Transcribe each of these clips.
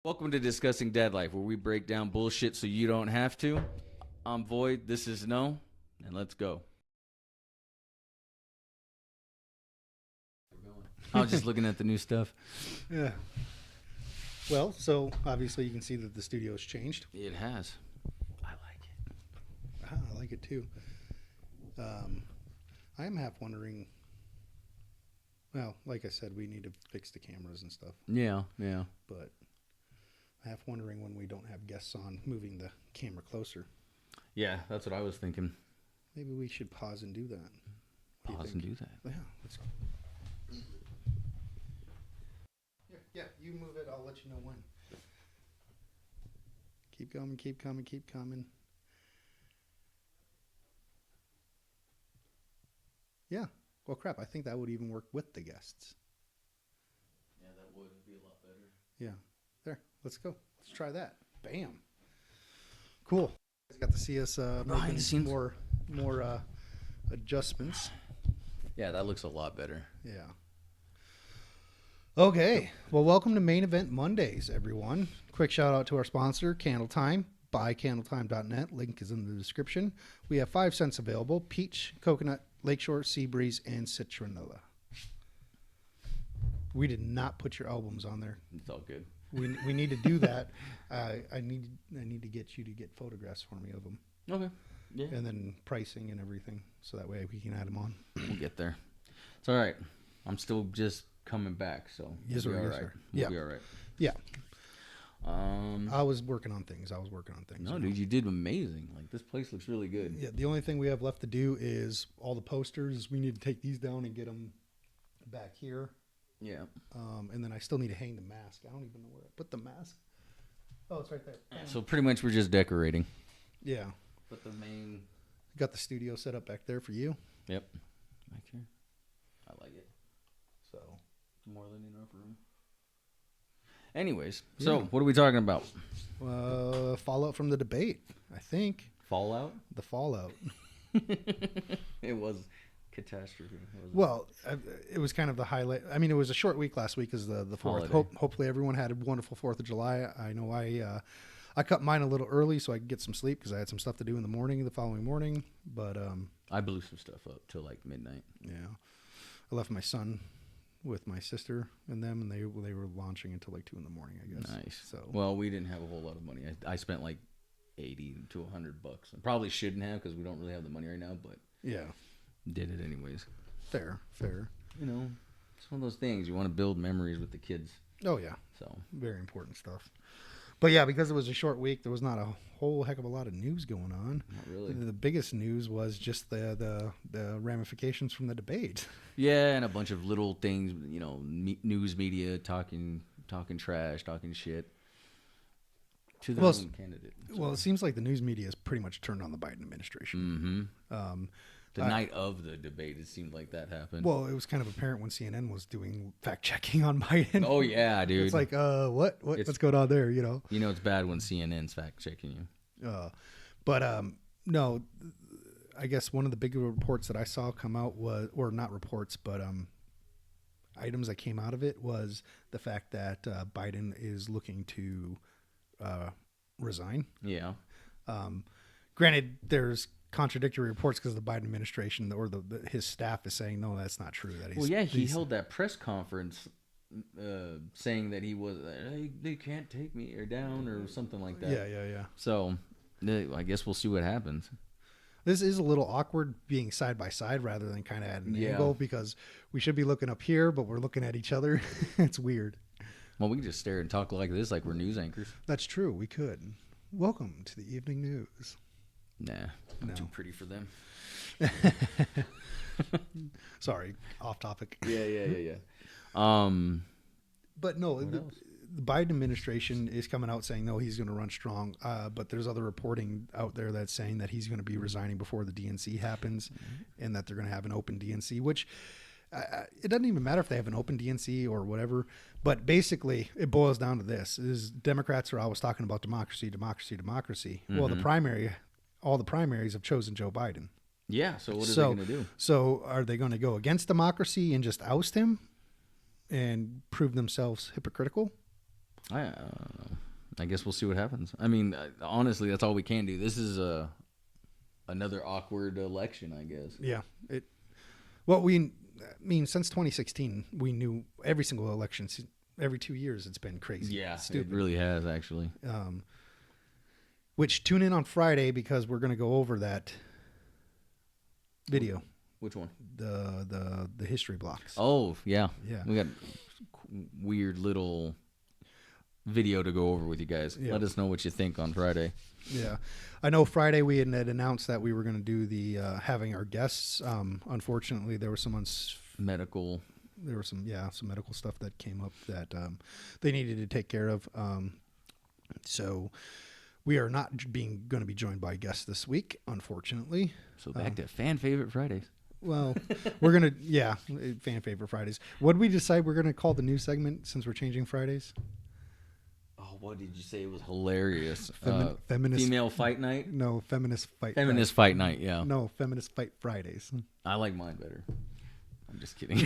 Welcome to Discussing Dad Life, where we break down bullshit so you don't have to. I'm Void, this is No, and let's go. I was just looking at the new stuff. Yeah. Well, so obviously you can see that the studio's changed. It has. I like it. I like it too. I am half wondering. Well, like I said, we need to fix the cameras and stuff. Yeah. But half wondering when we don't have guests on, moving the camera closer. Yeah, that's what I was thinking. Maybe we should pause and do that. Pause and do that. Yeah, let's go. Yeah, you move it. I'll let you know when. Keep coming. Yeah. Well, crap. I think that would even work with the guests. Yeah, that would be a lot better. Yeah. There. Let's go. Let's try that. Bam. Cool. Got to see us Behind the scenes. more adjustments. Yeah, that looks a lot better. Yeah. Okay. Well, welcome to Main Event Mondays, everyone. Quick shout out to our sponsor, Candle Time. Buy candletime.net. Link is in the description. We have 5 scents available: peach, coconut, lakeshore, sea breeze, and citronella. We did not put your albums on there. It's all good. We need to do that. I need to get you to get photographs for me of them. Okay. Yeah. And then pricing and everything, so that way we can add them on. We'll get there. It's all right. I'm still just coming back, so yes, we'll be all right. Sir. We'll be all right. Yeah. I was working on things. No, dude, you did amazing. Like, this place looks really good. Yeah. The only thing we have left to do is all the posters. We need to take these down and get them back here. Yeah. And then I still need to hang the mask. I don't even know where I put the mask. Oh, it's right there. So pretty much we're just decorating. Yeah. But the main... Got the studio set up back there for you. Yep. Back here. I like it. So. More than enough room. Anyways, so what are we talking about? Fallout from the debate, I think. Fallout? The fallout. It was catastrophe. Well, it was kind of the highlight. I mean, it was a short week last week because the 4th. Hopefully everyone had a wonderful 4th of July. I know I cut mine a little early so I could get some sleep because I had some stuff to do in the following morning. But I blew some stuff up till like midnight. Yeah. I left my son with my sister and them, and they were launching until like 2 a.m, I guess. Nice. So well, we didn't have a whole lot of money. I spent like $80 to $100. I probably shouldn't have because we don't really have the money right now, but yeah, did it anyways. Fair. You know, it's one of those things you want to build memories with the kids. Oh yeah, so very important stuff. But yeah, because it was a short week, there was not a whole heck of a lot of news going on. Not really. The biggest news was just the ramifications from the debate. Yeah, and a bunch of little things, you know, news media talking trash, talking shit to their own candidate. So. Well, it seems like the news media has pretty much turned on the Biden administration. Mm-hmm. The night of the debate, it seemed like that happened. Well, it was kind of apparent when CNN was doing fact-checking on Biden. Oh, yeah, dude. It's like, what's going on there, you know? You know it's bad when CNN's fact-checking you. No, I guess one of the bigger reports that I saw come out was, or not reports, but items that came out of it was the fact that Biden is looking to resign. Yeah. Granted, there's contradictory reports because the Biden administration or his staff is saying no, that's not true. That he held that press conference saying that he was they can't take me or down or something like that. Yeah. So I guess we'll see what happens. This is a little awkward being side by side rather than kind of at an angle because we should be looking up here, but we're looking at each other. It's weird. Well, we can just stare and talk like this, like we're news anchors. That's true. We could. Welcome to the evening news. Nah, I'm too pretty for them. Sorry, off topic. Yeah. But no, the Biden administration is coming out saying, no, he's going to run strong. But there's other reporting out there that's saying that he's going to be resigning before the DNC happens and that they're going to have an open DNC, which it doesn't even matter if they have an open DNC or whatever. But basically, it boils down to this. Is Democrats are always talking about democracy. Mm-hmm. Well, all the primaries have chosen Joe Biden. Yeah, so what are they going to do? So are they going to go against democracy and just oust him and prove themselves hypocritical? I don't know. I guess we'll see what happens. I mean, honestly, that's all we can do. This is another awkward election, I guess. Yeah. Since 2016, we knew every single election, every 2 years, it's been crazy. Yeah, stupid. It really has, actually. Which, tune in on Friday because we're going to go over that video. Which one? The history blocks. Oh, yeah. Yeah. We got weird little video to go over with you guys. Yeah. Let us know what you think on Friday. Yeah. I know Friday we had announced that we were going to do the having our guests. Unfortunately, there was some medical. There was some medical stuff that came up that they needed to take care of. So we are not going to be joined by guests this week, unfortunately. So back to fan favorite Fridays. Well, we're going to, fan favorite Fridays. What did we decide we're going to call the new segment since we're changing Fridays? Oh, what did you say? It was hilarious. Feminist female fight night? No, feminist fight. Feminist fight night, yeah. No, feminist fight Fridays. I like mine better. I'm just kidding.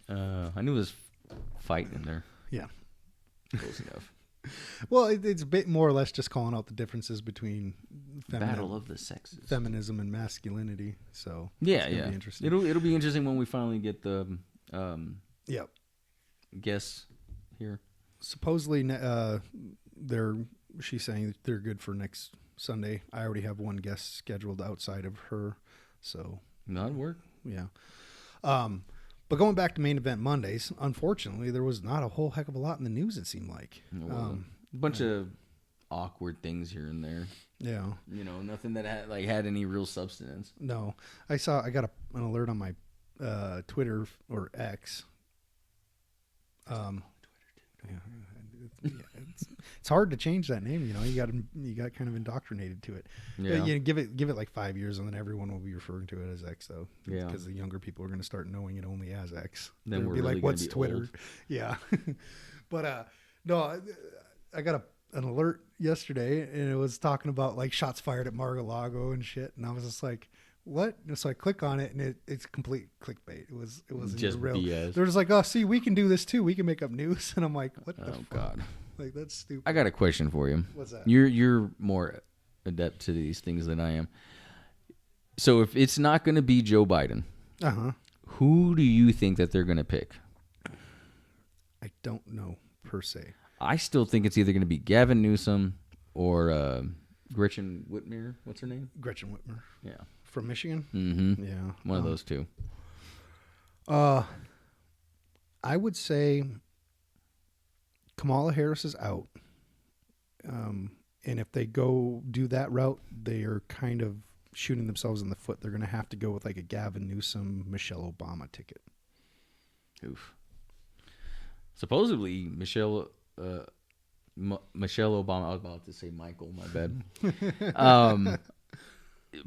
I knew there was fight in there. Yeah. Close enough. Well, it's a bit more or less just calling out the differences between battle of the sexes, feminism and masculinity. So yeah, be interesting. It'll be interesting when we finally get the guests here. Supposedly, she's saying they're good for next Sunday. I already have one guest scheduled outside of her, so that'd work. Yeah. But going back to main event Mondays, unfortunately, there was not a whole heck of a lot in the news. It seemed like a bunch of awkward things here and there. Yeah, nothing that had any real substance. No, I got an alert on my Twitter or X. It's hard to change that name. You got kind of indoctrinated to it. Yeah, give it like 5 years, and then everyone will be referring to it as X, though. Yeah, because the younger people are going to start knowing it only as X. Then we're be really like, what's be Twitter? Old. Yeah, but no, I got an alert yesterday, and it was talking about like shots fired at Mar-a-Lago and shit, and I was just like, what? And so I click on it, and it's complete clickbait. It wasn't just real. BS. They're just like, oh, see, we can do this too. We can make up news, and I'm like, what the fuck? God. Like, that's stupid. I got a question for you. What's that? You're more adept to these things than I am. So if it's not going to be Joe Biden, who do you think that they're going to pick? I don't know per se. I still think it's either going to be Gavin Newsom or Gretchen Whitmer. What's her name? Gretchen Whitmer. Yeah. From Michigan? Mm-hmm. Yeah. One of those two. I would say Kamala Harris is out. And if they go do that route, they are kind of shooting themselves in the foot. They're going to have to go with like a Gavin Newsom, Michelle Obama ticket. Oof. Supposedly, Michelle Obama, I was about to say Michael, my bad.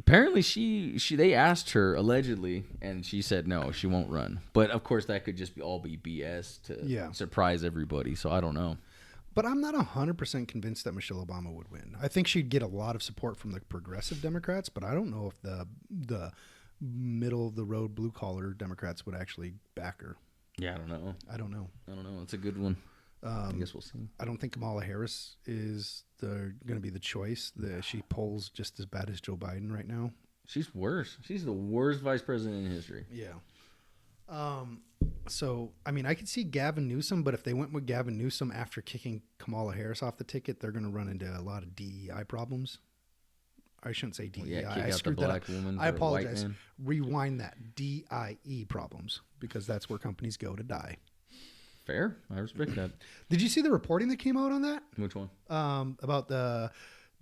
Apparently they asked her allegedly, and she said no, she won't run. But of course, that could just be BS to surprise everybody. So I don't know. But I'm not 100% convinced that Michelle Obama would win. I think she'd get a lot of support from the progressive Democrats, but I don't know if the middle of the road blue collar Democrats would actually back her. Yeah, I don't know. It's a good one. I guess we'll see. I don't think Kamala Harris is going to be the choice. She polls just as bad as Joe Biden right now. She's worse. She's the worst vice president in history. Yeah. So, I mean, I could see Gavin Newsom, but if they went with Gavin Newsom after kicking Kamala Harris off the ticket, they're going to run into a lot of DEI problems. I shouldn't say DEI. I screwed that up. I apologize. Rewind that. DIE problems, because that's where companies go to die. Fair. I respect that. Did you see the reporting that came out on that? Which one? About the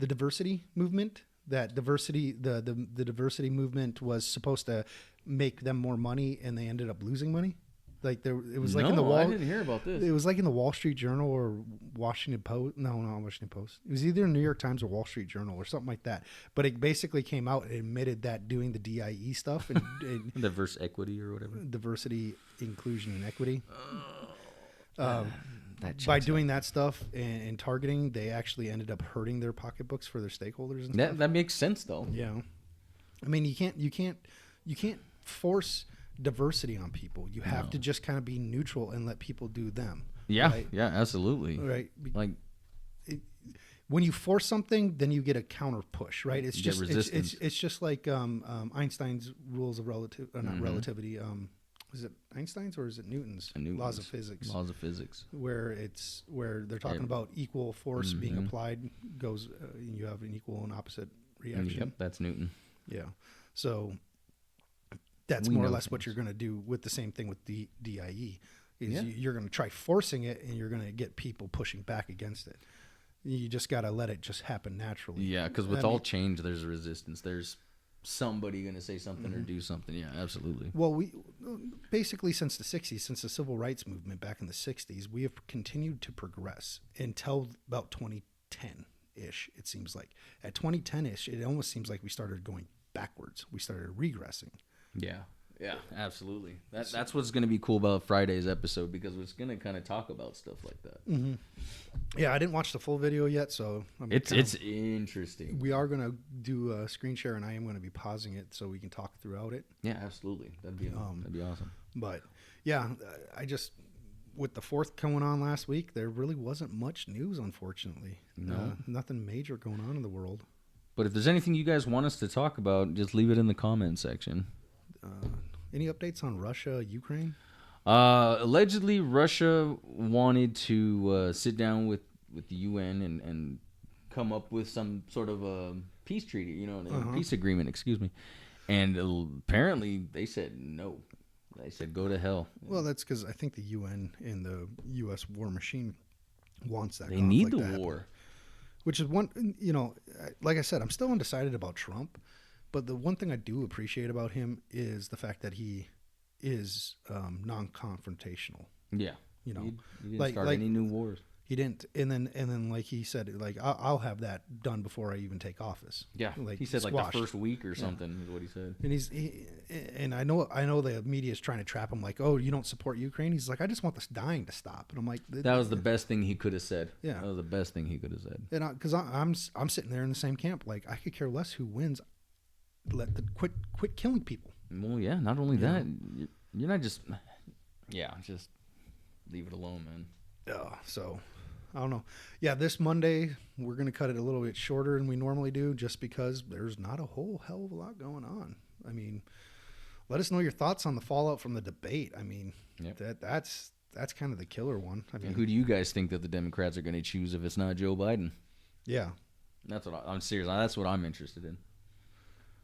diversity movement. That diversity, the diversity movement was supposed to make them more money, and they ended up losing money. Like it was like in the Wall. I didn't hear about this. It was like in the Wall Street Journal or Washington Post. No, not Washington Post. It was either New York Times or Wall Street Journal or something like that. But it basically came out and admitted that doing the DIE stuff and diverse equity or whatever, diversity, inclusion, and equity. By doing that stuff and targeting, they actually ended up hurting their pocketbooks for their stakeholders and stuff. That makes sense though. Yeah, I mean, you can't force diversity on people. You have to just kind of be neutral and let people do them. Yeah, right? yeah, absolutely. Right. Like, When you force something, then you get a counter push, right? It's You get just resistance. it's just like Einstein's rules of not relativity. Is it Einstein's or is it Newton's laws of physics? Laws of physics. Where they're talking about equal force being applied goes, you have an equal and opposite reaction. Yep, that's Newton. Yeah, so that's more or less what you're going to do with the same thing with the DIE. You're going to try forcing it, and you're going to get people pushing back against it. You just got to let it just happen naturally. Yeah, because with all change, there's a resistance. There's somebody going to say something or do something. Yeah, absolutely. Well, we basically since the 60s, since the civil rights movement back in the 60s, we have continued to progress until about 2010-ish, it seems like. At 2010-ish, it almost seems like we started going backwards. We started regressing. Yeah. Yeah, absolutely. That's what's going to be cool about Friday's episode, because it's going to kind of talk about stuff like that. Mm-hmm. Yeah, I didn't watch the full video yet, so it's interesting. We are going to do a screen share, and I am going to be pausing it so we can talk throughout it. Yeah, absolutely. That'd be awesome. But yeah, I just with the 4th going on last week, there really wasn't much news, unfortunately. No, nothing major going on in the world. But if there's anything you guys want us to talk about, just leave it in the comment section. Any updates on Russia, Ukraine? Allegedly, Russia wanted to sit down with the UN and come up with some sort of a peace treaty, a peace agreement, excuse me. And apparently they said no. They said go to hell. Well, that's because I think the UN and the U.S. war machine wants that. They need the war. Which is one, like I said, I'm still undecided about Trump. But the one thing I do appreciate about him is the fact that he is non-confrontational. Yeah, he didn't start any new wars. He didn't, and then like he said, like I'll have that done before I even take office. Yeah, like he said squashed. Like the first week or something is what he said. And I know the media is trying to trap him, like, oh, you don't support Ukraine. He's like, I just want this dying to stop. And I'm like, that was the best thing he could have said. Yeah, that was the best thing he could have said. And because I'm sitting there in the same camp, like I could care less who wins. Quit killing people. Well, yeah. Not only that, you're not just just leave it alone, man. Yeah. So I don't know. Yeah, this Monday we're gonna cut it a little bit shorter than we normally do, just because there's not a whole hell of a lot going on. I mean, let us know your thoughts on the fallout from the debate. I mean, that's kind of the killer one. I mean, who do you guys think that the Democrats are going to choose if it's not Joe Biden? Yeah, that's what I'm serious. That's what I'm interested in.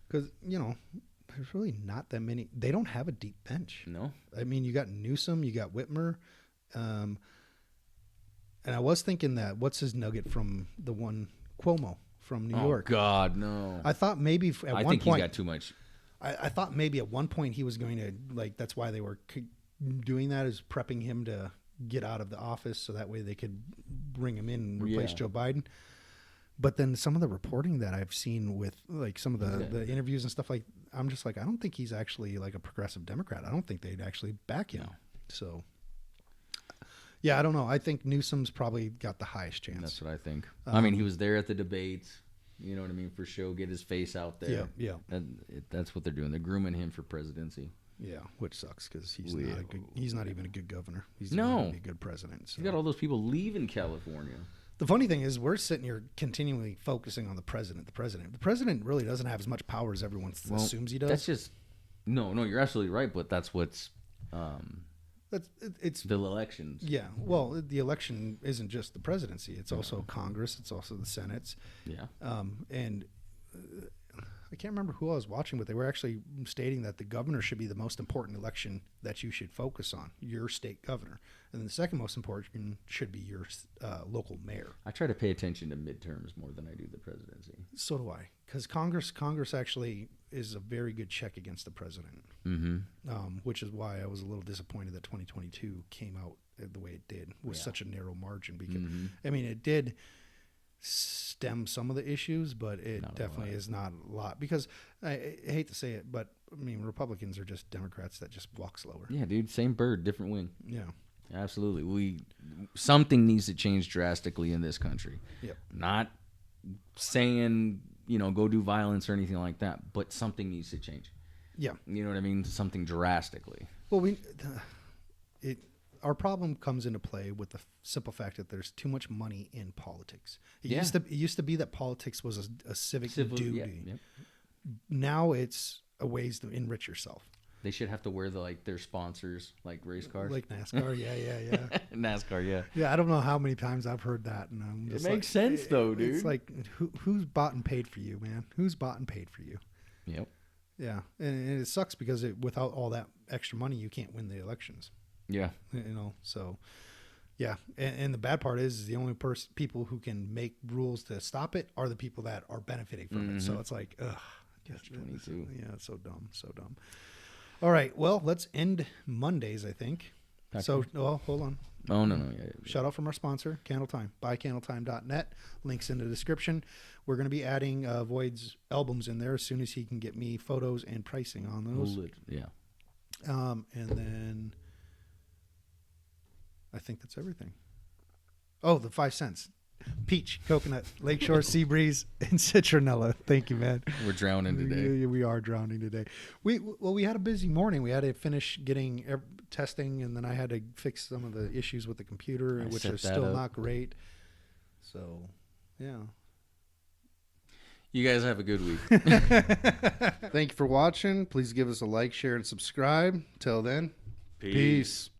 Because, there's really not that many. They don't have a deep bench. No. I mean, you got Newsom, you got Whitmer. And I was thinking that, what's his nugget from the one, Cuomo from New York? Oh, God, no. I thought maybe at one point. I think he's got too much. I thought maybe at one point he was going to, that's why they were doing that, is prepping him to get out of the office so that way they could bring him in and replace Joe Biden. But then some of the reporting that I've seen with some of the interviews and stuff, I'm just like, I don't think he's actually like a progressive Democrat. I don't think they'd actually back him. No. So, yeah, I don't know. I think Newsom's probably got the highest chance. That's what I think. I mean, he was there at the debates. You know what I mean? For show, get his face out there. Yeah. That's what they're doing. They're grooming him for presidency. Yeah, which sucks because he's not even a good governor. He's not going to be a good president. So. You got all those people leaving California. The funny thing is, we're sitting here continually focusing on the president. The president really doesn't have as much power as everyone assumes he does. That's just no. You're absolutely right, but that's what's it's the elections. Yeah, well, the election isn't just the presidency; it's also Congress, it's also the Senates. Yeah, and I can't remember who I was watching, but they were actually stating that the governor should be the most important election that you should focus on, your state governor. And then the second most important should be your local mayor. I try to pay attention to midterms more than I do the presidency. So do I, because Congress actually is a very good check against the president, which is why I was a little disappointed that 2022 came out the way it did with such a narrow margin. Because I mean, it did stem some of the issues, but it definitely is not a lot, because I hate to say it, but I mean, Republicans are just Democrats that just walk slower. Yeah, dude, same bird, different wing. Yeah, absolutely. Something needs to change drastically in this country. Yep. Not saying go do violence or anything like that, but something needs to change. Yeah, you know what I mean, something drastically. Well, our problem comes into play with the simple fact that there's too much money in politics. It used to be that politics was a civic duty. Yeah, yep. Now it's a ways to enrich yourself. They should have to wear their sponsors, like race cars. Like NASCAR, yeah. NASCAR, yeah. Yeah, I don't know how many times I've heard that. And I'm just it makes sense, though, dude. It's like, who's bought and paid for you, man? Who's bought and paid for you? Yep. Yeah, and it sucks because without all that extra money, you can't win the elections. Yeah. So, yeah. And the bad part is the only people who can make rules to stop it are the people that are benefiting from it. So it's like, ugh. Catch-22. Yeah, it's so dumb. All right, well, let's end Mondays, I think. So, hold on. Oh, no. Yeah. Shout out from our sponsor, Candle Time. BuyCandleTime.net. Links in the description. We're going to be adding Void's albums in there as soon as he can get me photos and pricing on those. Yeah. And then I think that's everything. Oh, the 5 cents. Peach, coconut, lakeshore, sea breeze, and citronella. Thank you, man. We're drowning today. We are drowning today. We had a busy morning. We had to finish getting testing, and then I had to fix some of the issues with the computer, which are still not great. So, yeah. You guys have a good week. Thank you for watching. Please give us a like, share, and subscribe. Till then, peace.